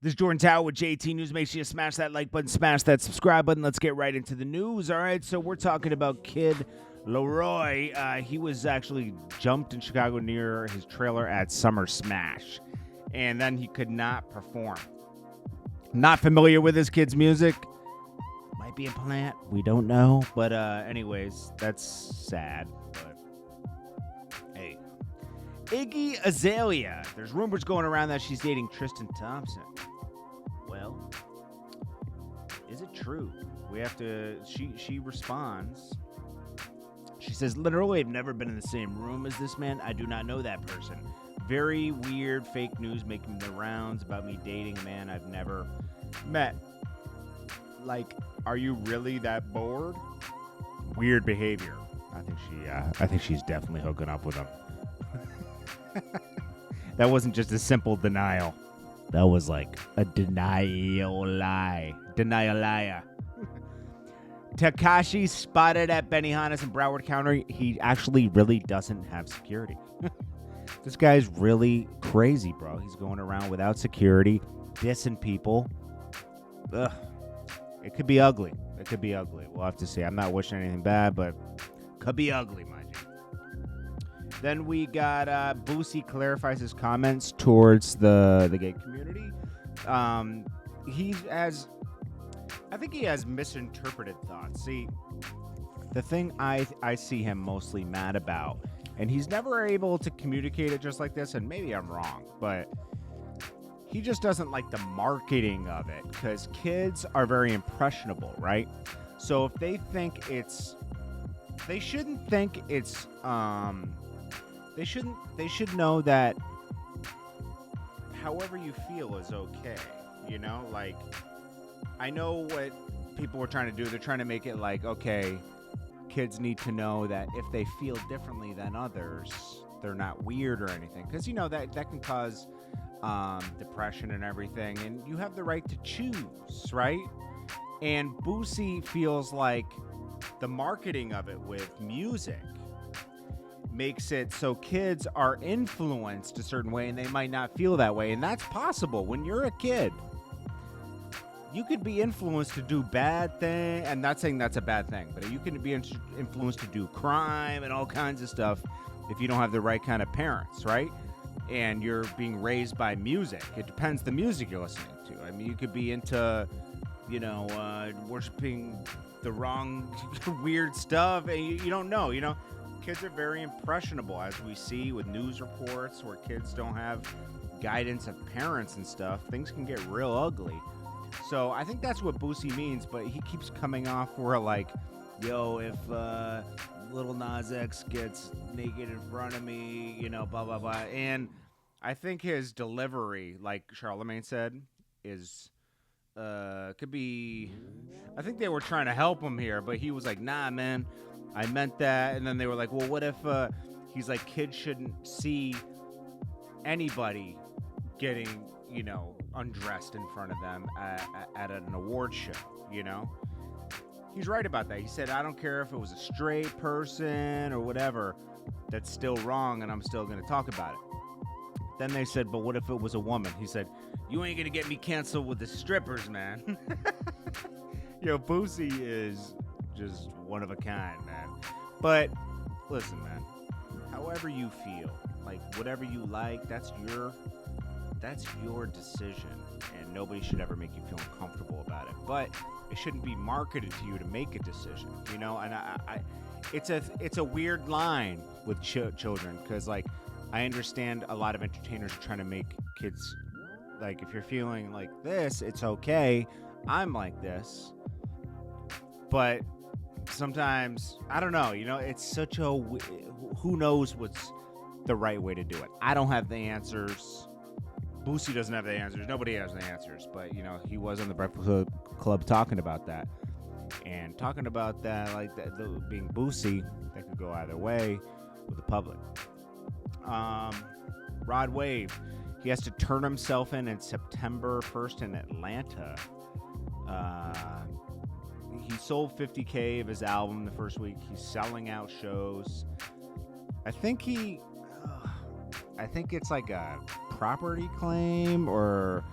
This is Jordan Tower with JT News. Make sure you smash that like button, smash that subscribe button. Let's get right into the news. All right, so we're talking about kid Laroi. He was actually jumped in Chicago near his trailer at Summer Smash, and then he could not perform. Not familiar with this kid's music. Might be a plant. We don't know. But anyways, that's sad. But hey. Iggy Azalea. There's rumors going around that she's dating Tristan Thompson. Well, is it true? We have to... She responds. She says, literally, I've never been in the same room as this man. I do not know that person. Very weird fake news making the rounds about me dating a man I've never met. Like, are you really that bored? Weird behavior. I think she's definitely hooking up with him. That wasn't just a simple denial. That was like a denial lie. Tekashi spotted at Benihana's in Broward County. He actually really doesn't have security. This guy's really crazy, bro. He's going around without security, dissing people. Ugh. It could be ugly. We'll have to see. I'm not wishing anything bad, but could be ugly, mind you. Then we got Boosie clarifies his comments towards the gay community. I think he has misinterpreted thoughts. See, the thing I see him mostly mad about, and he's never able to communicate it just like this, and maybe I'm wrong, but he just doesn't like the marketing of it, because kids are very impressionable, right? So if they think they shouldn't think it's, they should know that however you feel is okay, you know? Like, I know what people were trying to do. They're trying to make it like, okay, kids need to know that if they feel differently than others, they're not weird or anything. Because, you know, that can cause depression and everything. And you have the right to choose, right? And Boosie feels like the marketing of it with music makes it so kids are influenced a certain way and they might not feel that way. And that's possible. When you're a kid, you could be influenced to do bad things. I'm not saying that's a bad thing, but you can be influenced to do crime and all kinds of stuff if you don't have the right kind of parents, right? And you're being raised by music. It depends the music you're listening to. I mean, you could be into, you know, worshiping the wrong weird stuff, and you don't know, you know. Kids are very impressionable, as we see with news reports where kids don't have guidance of parents and stuff. Things can get real ugly. So I think that's what Boosie means, but he keeps coming off where like, yo, if Little Nas X gets naked in front of me, you know, blah, blah, blah. And I think his delivery, like Charlamagne said, is could be, I think they were trying to help him here, but he was like, nah, man, I meant that. And then they were like, well, what if he's like, kids shouldn't see anybody getting, you know, undressed in front of them at an award show, you know? He's right about that. He said, I don't care if it was a straight person or whatever, that's still wrong, and I'm still going to talk about it. Then they said, but what if it was a woman? He said, you ain't going to get me canceled with the strippers, man. Yo, Boosie is just one of a kind, man. But listen, man, however you feel, like whatever you like, that's your decision, and nobody should ever make you feel uncomfortable about it. But it shouldn't be marketed to you to make a decision, you know. And it's a weird line with children, because like I understand a lot of entertainers are trying to make kids like, if you're feeling like this, it's okay. I'm like this, but sometimes I don't know, you know. It's such a who knows what's the right way to do it. I don't have the answers. Boosie doesn't have the answers. Nobody has the answers. But, you know, he was on the Breakfast Club talking about that. And talking about that, like that being Boosie, that could go either way with the public. Rod Wave, he has to turn himself in September 1st in Atlanta. He sold 50K of his album the first week. He's selling out shows. I think it's like a property claim or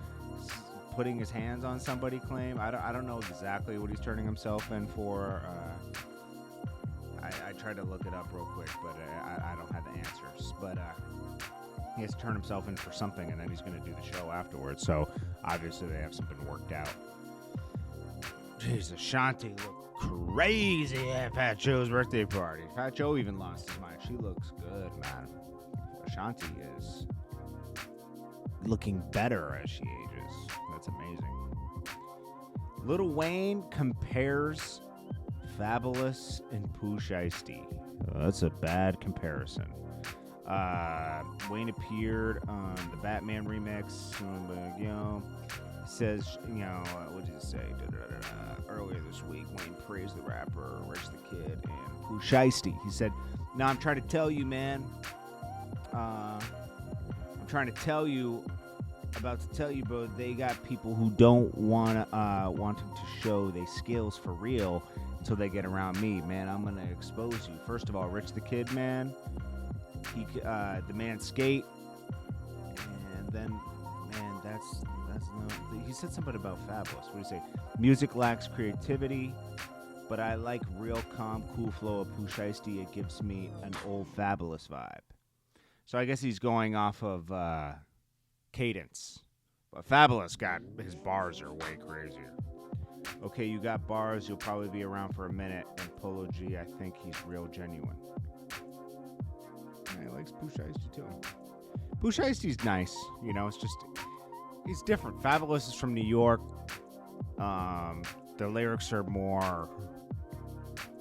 putting his hands on somebody claim. I don't know exactly what he's turning himself in for. I tried to look it up real quick, but I don't have the answers. But he has to turn himself in for something, and then he's going to do the show afterwards. So obviously they have something worked out. Jeez, Ashanti looked crazy at Fat Joe's birthday party. Fat Joe even lost his mind. She looks good, man. Ashanti is looking better as she ages. That's amazing. Lil Wayne compares Fabulous and Pooh Shiesty. That's a bad comparison. Wayne appeared on the Batman remix. Says, what did it say? Earlier this week, Wayne praised the rapper, Rich the Kid, and Pooh Shiesty. He said, "Now I'm trying to tell you, man. I'm trying to tell you, bro. They got people who don't wanting to show they skills for real until they get around me, man. I'm gonna expose you. First of all, Rich the Kid, man. The man skate, and then, man, that's no. He said something about Fabulous. What do you say? Music lacks creativity, but I like real calm, cool flow of Pooh Shiesty. It gives me an old Fabulous vibe." So I guess he's going off of cadence. But Fabulous his bars are way crazier. Okay, you got bars. You'll probably be around for a minute. And Polo G, I think he's real genuine. He likes Pooh Shiesty too. Pooh Shiesty's nice. It's just, he's different. Fabulous is from New York. The lyrics are more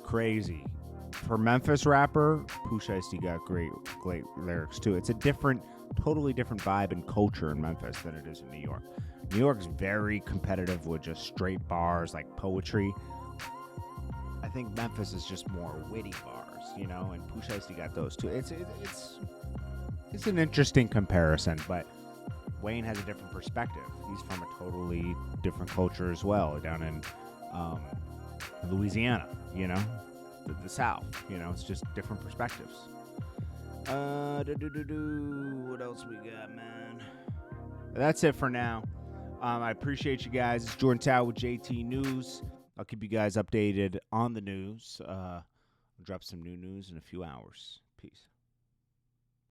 crazy. For Memphis rapper, Pooh Shiesty got great lyrics too. It's a totally different vibe and culture in Memphis than it is in New York. New York's very competitive with just straight bars like poetry. I think Memphis is just more witty bars, and Pooh Shiesty got those too. It's an interesting comparison, but Wayne has a different perspective. He's from a totally different culture as well, down in Louisiana, the South. It's just different perspectives. What else we got, man? That's it for now. I appreciate you guys. It's Jordan Tower with JT News. I'll keep you guys updated on the news. I'll drop some new news in a few hours. Peace.